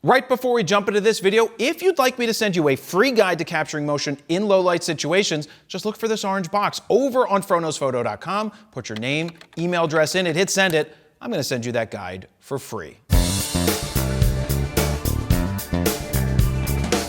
Right before we jump into this video, if you'd like me to send you a free guide to capturing motion in low light situations, just look for this orange box over on phronosphoto.com, put your name, email address in it, hit send it. I'm going to send you that guide for free.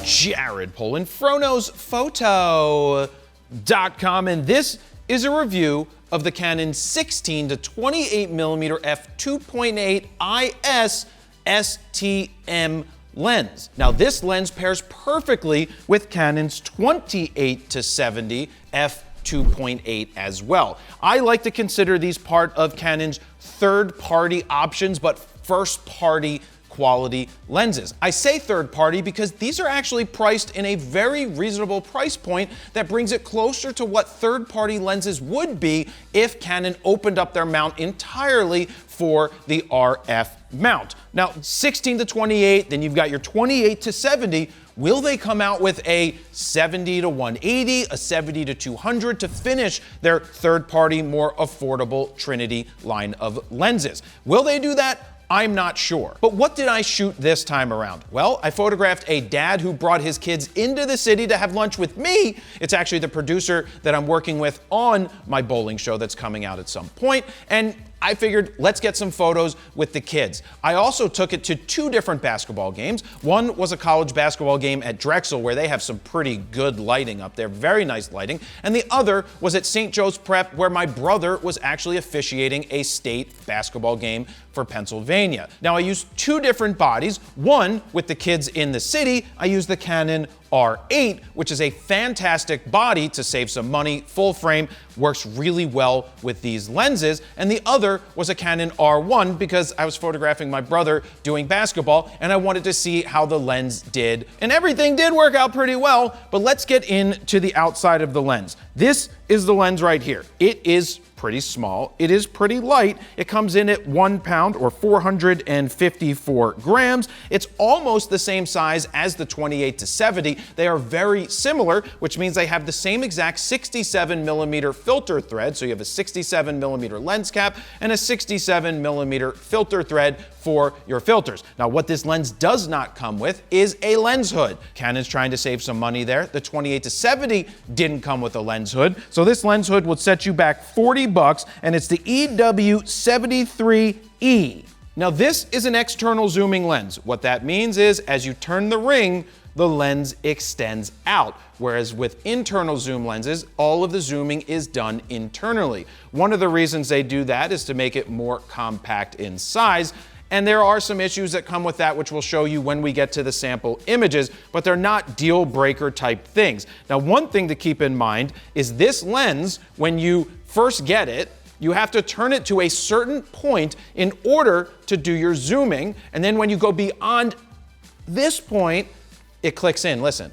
Jared Polin, phronosphoto.com, and this is a review of the Canon 16 to 28mm f2.8 IS STM lens. Now this lens pairs perfectly with Canon's 28 to 70 f2.8 as well. I like to consider these part of Canon's third-party options, but first-party quality lenses. I say third party because these are actually priced in a very reasonable price point that brings it closer to what third party lenses would be if Canon opened up their mount entirely for the RF mount. Now 16 to 28, then you've got your 28 to 70. Will they come out with a 70 to 180, a 70 to 200 to finish their third party, more affordable Trinity line of lenses? Will they do that? I'm not sure. But what did I shoot this time around? Well, I photographed a dad who brought his kids into the city to have lunch with me. It's actually the producer that I'm working with on my bowling show that's coming out at some point. And I figured, let's get some photos with the kids. I also took it to two different basketball games. One was a college basketball game at Drexel where they have some pretty good lighting up there, very nice lighting. And the other was at St. Joe's Prep where my brother was actually officiating a state basketball game for Pennsylvania. Now I used two different bodies. One with the kids in the city, I used the Canon R8, which is a fantastic body to save some money, full frame, works really well with these lenses. And the other was a Canon R1 because I was photographing my brother doing basketball and I wanted to see how the lens did. And everything did work out pretty well, but let's get into the outside of the lens. This is the lens right here. It is pretty small. It is pretty light. It comes in at 1 pound or 454 grams. It's almost the same size as the 28 to 70. They are very similar, which means they have the same exact 67mm filter thread. So you have a 67mm lens cap and a 67mm filter thread for your filters. Now what this lens does not come with is a lens hood. Canon's trying to save some money there. The 28 to 70 didn't come with a lens hood. So this lens hood would set you back $40 and it's the EW73E. Now this is an external zooming lens. What that means is as you turn the ring, the lens extends out. Whereas with internal zoom lenses, all of the zooming is done internally. One of the reasons they do that is to make it more compact in size. And there are some issues that come with that, which we'll show you when we get to the sample images, but they're not deal breaker type things. Now, one thing to keep in mind is this lens, when you first get it, you have to turn it to a certain point in order to do your zooming. And then when you go beyond this point, it clicks in. Listen.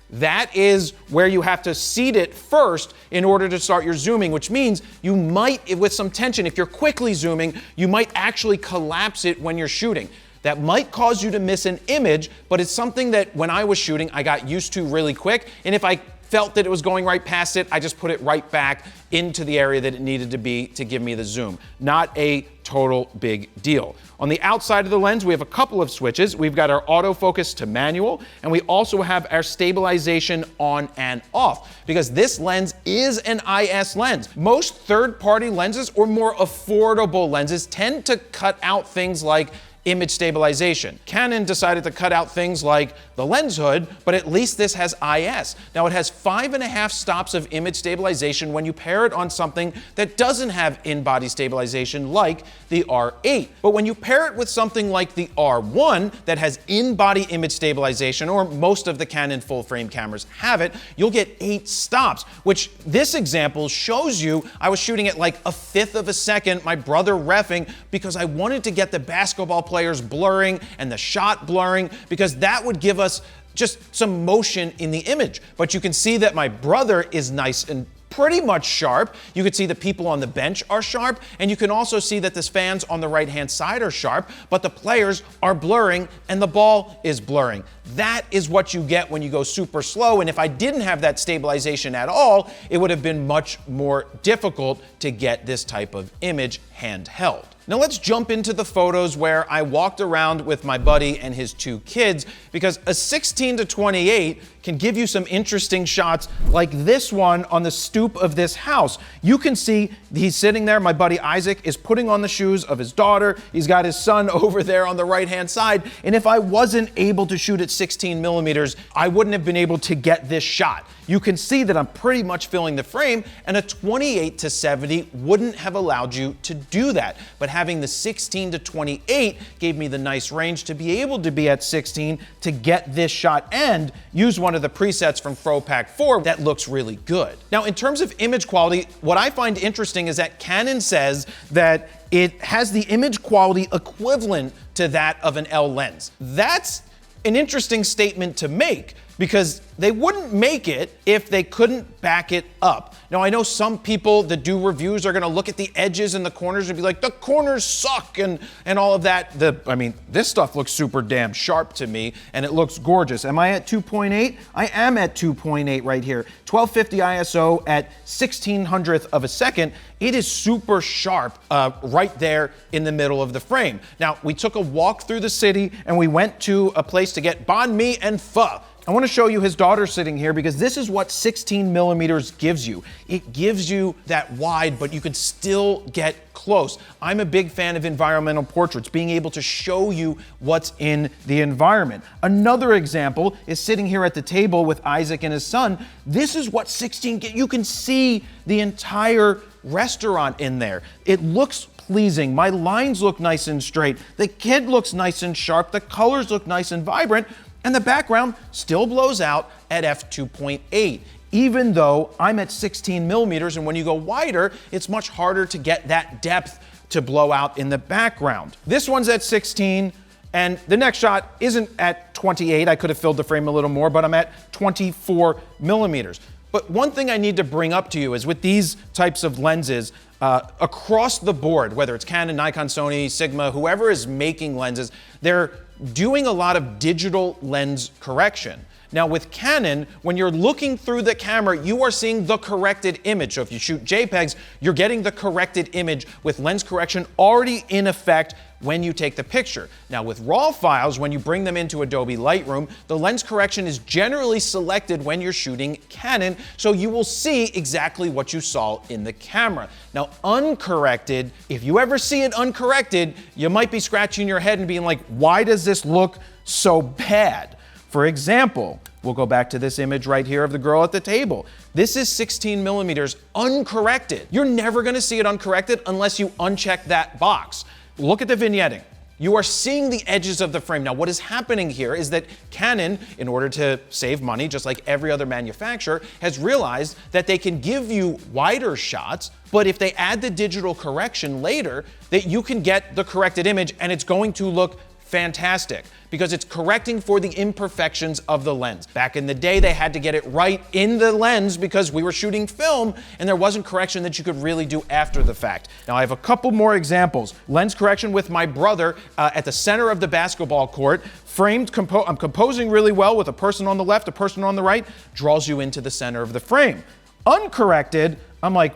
That is where you have to seat it first in order to start your zooming, which means you might, with some tension, if you're quickly zooming, you might actually collapse it when you're shooting. That might cause you to miss an image, but it's something that when I was shooting, I got used to really quick. And if I felt that it was going right past it, I just put it right back into the area that it needed to be to give me the zoom. Not a total big deal. On the outside of the lens, we have a couple of switches. We've got our autofocus to manual, and we also have our stabilization on and off, because this lens is an IS lens. Most third-party lenses or more affordable lenses tend to cut out things like image stabilization. Canon decided to cut out things like the lens hood, but at least this has IS. Now it has 5.5 stops of image stabilization when you pair it on something that doesn't have in-body stabilization like the R8. But when you pair it with something like the R1 that has in-body image stabilization, or most of the Canon full-frame cameras have it, you'll get 8 stops, which this example shows you I was shooting at like 1/5 of a second, my brother reffing, because I wanted to get the basketball players blurring and the shot blurring, because that would give us just some motion in the image. But you can see that my brother is nice and pretty much sharp. You can see the people on the bench are sharp, and you can also see that the fans on the right-hand side are sharp, but the players are blurring and the ball is blurring. That is what you get when you go super slow, and if I didn't have that stabilization at all, it would have been much more difficult to get this type of image handheld. Now let's jump into the photos where I walked around with my buddy and his 2 kids, because a 16 to 28 can give you some interesting shots like this one on the stoop of this house. You can see he's sitting there. My buddy Isaac is putting on the shoes of his daughter. He's got his son over there on the right-hand side. And if I wasn't able to shoot at 16 millimeters, I wouldn't have been able to get this shot. You can see that I'm pretty much filling the frame, and a 28 to 70 wouldn't have allowed you to do that. But having the 16 to 28 gave me the nice range to be able to be at 16 to get this shot and use one of the presets from FroPack 4 that looks really good. Now, in terms of image quality, what I find interesting is that Canon says that it has the image quality equivalent to that of an L lens. That's an interesting statement to make, because they wouldn't make it if they couldn't back it up. Now, I know some people that do reviews are gonna look at the edges and the corners and be like, the corners suck and all of that. I mean, this stuff looks super damn sharp to me, and it looks gorgeous. Am I at 2.8? I am at 2.8 right here. 1250 ISO at 1600th of a second. It is super sharp right there in the middle of the frame. Now, we took a walk through the city and we went to a place to get banh mi and pho. I want to show you his daughter sitting here, because this is what 16 millimeters gives you. It gives you that wide, but you can still get close. I'm a big fan of environmental portraits, being able to show you what's in the environment. Another example is sitting here at the table with Isaac and his son. This is what 16 gets. You can see the entire restaurant in there. It looks pleasing. My lines look nice and straight. The kid looks nice and sharp. The colors look nice and vibrant. And the background still blows out at f2.8, even though I'm at 16 millimeters, and when you go wider, it's much harder to get that depth to blow out in the background. This one's at 16, and the next shot isn't at 28. I could have filled the frame a little more, but I'm at 24 millimeters. But one thing I need to bring up to you is with these types of lenses, across the board, whether it's Canon, Nikon, Sony, Sigma, whoever is making lenses, they're doing a lot of digital lens correction. Now with Canon, when you're looking through the camera, you are seeing the corrected image. So if you shoot JPEGs, you're getting the corrected image with lens correction already in effect when you take the picture. Now with RAW files, when you bring them into Adobe Lightroom, the lens correction is generally selected when you're shooting Canon, so you will see exactly what you saw in the camera. Now uncorrected, if you ever see it uncorrected, you might be scratching your head and being like, why does this look so bad? For example, we'll go back to this image right here of the girl at the table. This is 16 millimeters uncorrected. You're never gonna see it uncorrected unless you uncheck that box. Look at the vignetting. You are seeing the edges of the frame. Now, what is happening here is that Canon, in order to save money, just like every other manufacturer, has realized that they can give you wider shots, but if they add the digital correction later, that you can get the corrected image and it's going to look fantastic, because it's correcting for the imperfections of the lens. Back in the day, they had to get it right in the lens because we were shooting film and there wasn't correction that you could really do after the fact. Now I have a couple more examples. Lens correction with my brother at the center of the basketball court, framed, I'm composing really well with a person on the left, a person on the right, draws you into the center of the frame. Uncorrected, I'm like,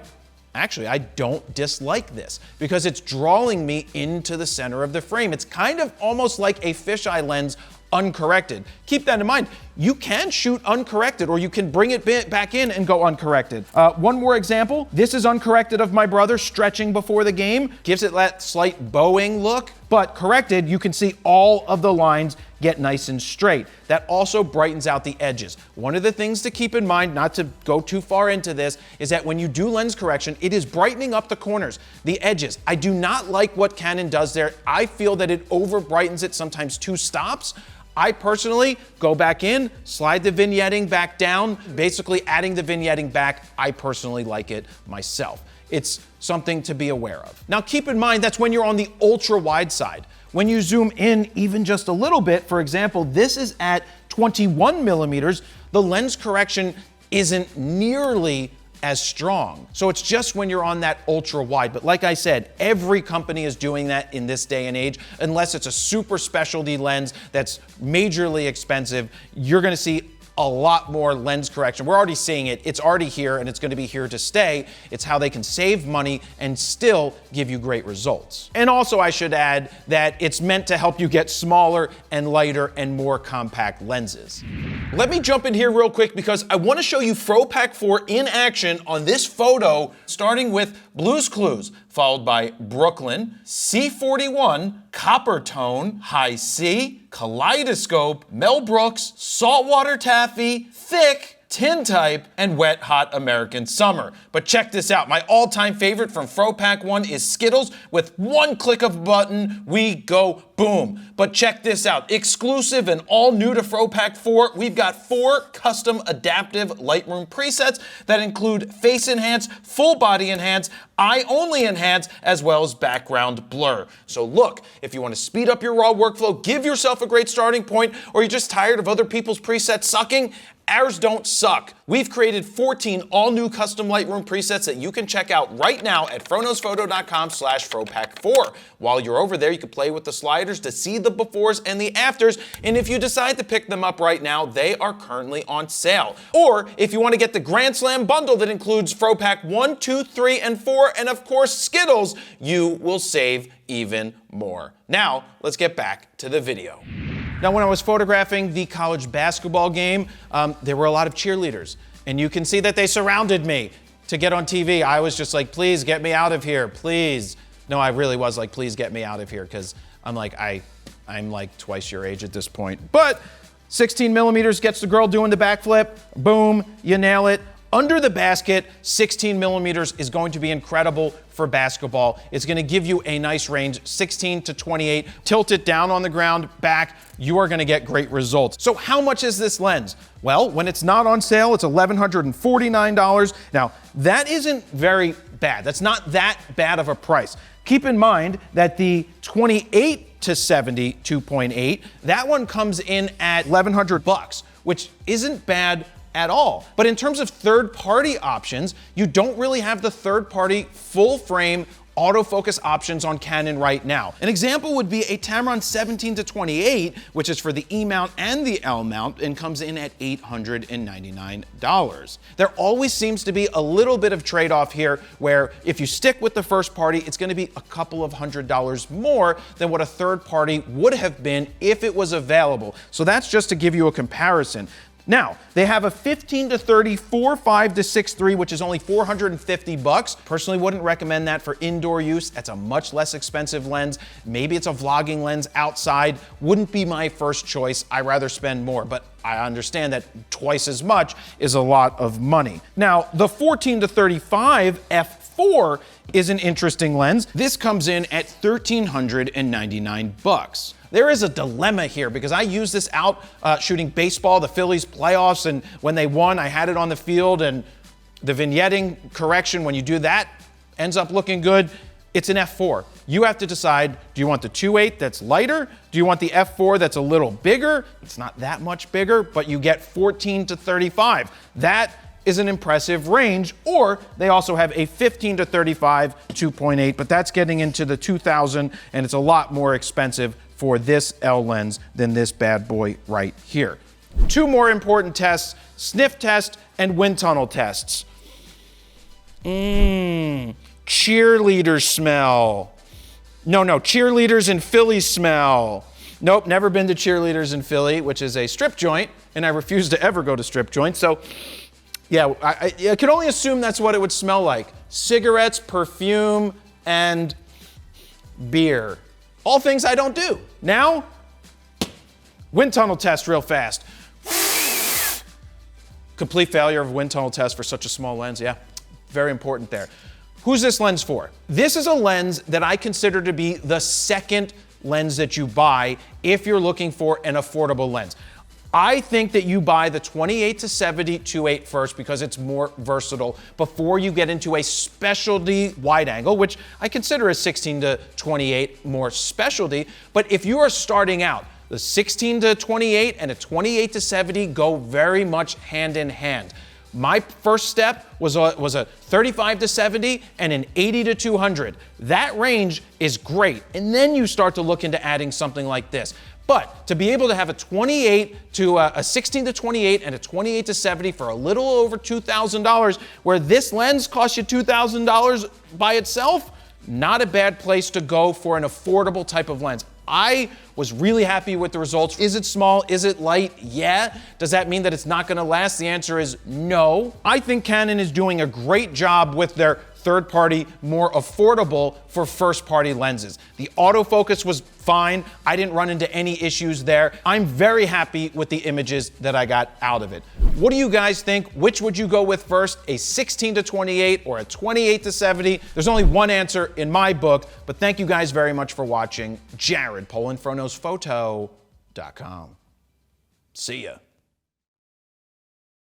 actually, I don't dislike this because it's drawing me into the center of the frame. It's kind of almost like a fisheye lens uncorrected. Keep that in mind. You can shoot uncorrected, or you can bring it back in and go uncorrected. One more example. This is uncorrected of my brother stretching before the game. Gives it that slight bowing look, but corrected, you can see all of the lines get nice and straight. That also brightens out the edges. One of the things to keep in mind, not to go too far into this, is that when you do lens correction, it is brightening up the corners, the edges. I do not like what Canon does there. I feel that it over brightens it, sometimes 2 stops. I personally go back in, slide the vignetting back down, basically adding the vignetting back. I personally like it myself. It's something to be aware of. Now keep in mind that's when you're on the ultra wide side. When you zoom in even just a little bit, for example, this is at 21 millimeters, the lens correction isn't nearly as strong. So it's just when you're on that ultra wide. But like I said, every company is doing that in this day and age. Unless it's a super specialty lens that's majorly expensive, you're gonna see a lot more lens correction. We're already seeing it. It's already here, and it's going to be here to stay. It's how they can save money and still give you great results. And also, I should add that it's meant to help you get smaller and lighter and more compact lenses. Let me jump in here real quick because I want to show you FroPak 4 in action on this photo, starting with Blue's Clues, followed by Brooklyn, C41, Copper Tone, High C, Kaleidoscope, Mel Brooks, Saltwater Taffy, Thick, Tintype, and Wet Hot American Summer. But check this out. My all-time favorite from FroPak 1 is Skittles. With one click of a button, we go boom. But check this out. Exclusive and all new to FroPak 4, we've got 4 custom adaptive Lightroom presets that include Face Enhance, Full Body Enhance, Eye Only Enhance, as well as Background Blur. So look, if you want to speed up your raw workflow, give yourself a great starting point, or you're just tired of other people's presets sucking, ours don't suck. We've created 14 all-new custom Lightroom presets that you can check out right now at froknowsphoto.com/FroPak4. While you're over there, you can play with the sliders to see the befores and the afters, and if you decide to pick them up right now, they are currently on sale. Or if you want to get the Grand Slam bundle that includes FroPak 1, 2, 3, and 4, and of course Skittles, you will save even more. Now, let's get back to the video. Now, when I was photographing the college basketball game, there were a lot of cheerleaders, and you can see that they surrounded me to get on TV. I was just like, please get me out of here, please. No, I really was like, please get me out of here, because I'm like, I'm like twice your age at this point. But 16 millimeters gets the girl doing the backflip, boom, you nail it. Under the basket, 16 millimeters is going to be incredible for basketball. It's going to give you a nice range, 16 to 28. Tilt it down on the ground, back, you are going to get great results. So how much is this lens? Well, when it's not on sale, it's $1,149. Now, that isn't very bad. That's not that bad of a price. Keep in mind that the 28 to 70 2.8, that one comes in at $1,100, which isn't bad at all. But in terms of third-party options, you don't really have the third-party full-frame autofocus options on Canon right now. An example would be a Tamron 17 to 28, which is for the E mount and the L mount, and comes in at $899. There always seems to be a little bit of trade-off here, where if you stick with the first party, it's going to be a couple of $100 more than what a third party would have been if it was available. So that's just to give you a comparison. Now, they have a 15 to 30, 4.5 to 6.3, which is only $450. Personally, wouldn't recommend that for indoor use. That's a much less expensive lens. Maybe it's a vlogging lens outside. Wouldn't be my first choice. I'd rather spend more, but I understand that twice as much is a lot of money. Now, the 14 to 35 f4 is an interesting lens. This comes in at $1,399. There is a dilemma here because I used this out shooting baseball, the Phillies playoffs, and when they won, I had it on the field, and the vignetting correction, when you do that, ends up looking good. It's an f4. You have to decide, do you want the 2.8 that's lighter? Do you want the f4 that's a little bigger? It's not that much bigger, but you get 14 to 35. That is an impressive range. Or they also have a 15 to 35 2.8, but that's getting into the 2,000, and it's a lot more expensive for this L lens than this bad boy right here. Two more important tests, sniff test and wind tunnel tests. Cheerleader smell. No, cheerleaders in Philly smell. Nope, never been to Cheerleaders in Philly, which is a strip joint, and I refuse to ever go to strip joints. So yeah, I could only assume that's what it would smell like. Cigarettes, perfume, and beer. All things I don't do. Now, wind tunnel test real fast. Complete failure of wind tunnel test for such a small lens. Yeah, very important there. Who's this lens for? This is a lens that I consider to be the second lens that you buy if you're looking for an affordable lens. I think that you buy the 28 to 70 2.8 first because it's more versatile before you get into a specialty wide angle, which I consider a 16 to 28 more specialty. But if you are starting out, the 16 to 28 and a 28 to 70 go very much hand in hand. My first step was a 35 to 70 and an 80 to 200. That range is great. And then you start to look into adding something like this. But to be able to have a 28 to a 16 to 28 and a 28 to 70 for a little over $2,000, where this lens costs you $2,000 by itself, not a bad place to go for an affordable type of lens. I was really happy with the results. Is it small? Is it light? Yeah. Does that mean that it's not gonna last? The answer is no. I think Canon is doing a great job with their third-party, more affordable for first-party lenses. The autofocus was fine. I didn't run into any issues there. I'm very happy with the images that I got out of it. What do you guys think? Which would you go with first, a 16 to 28 or a 28 to 70? There's only one answer in my book, but thank you guys very much for watching. Jared, PolinPhotoPhoto.com. See ya.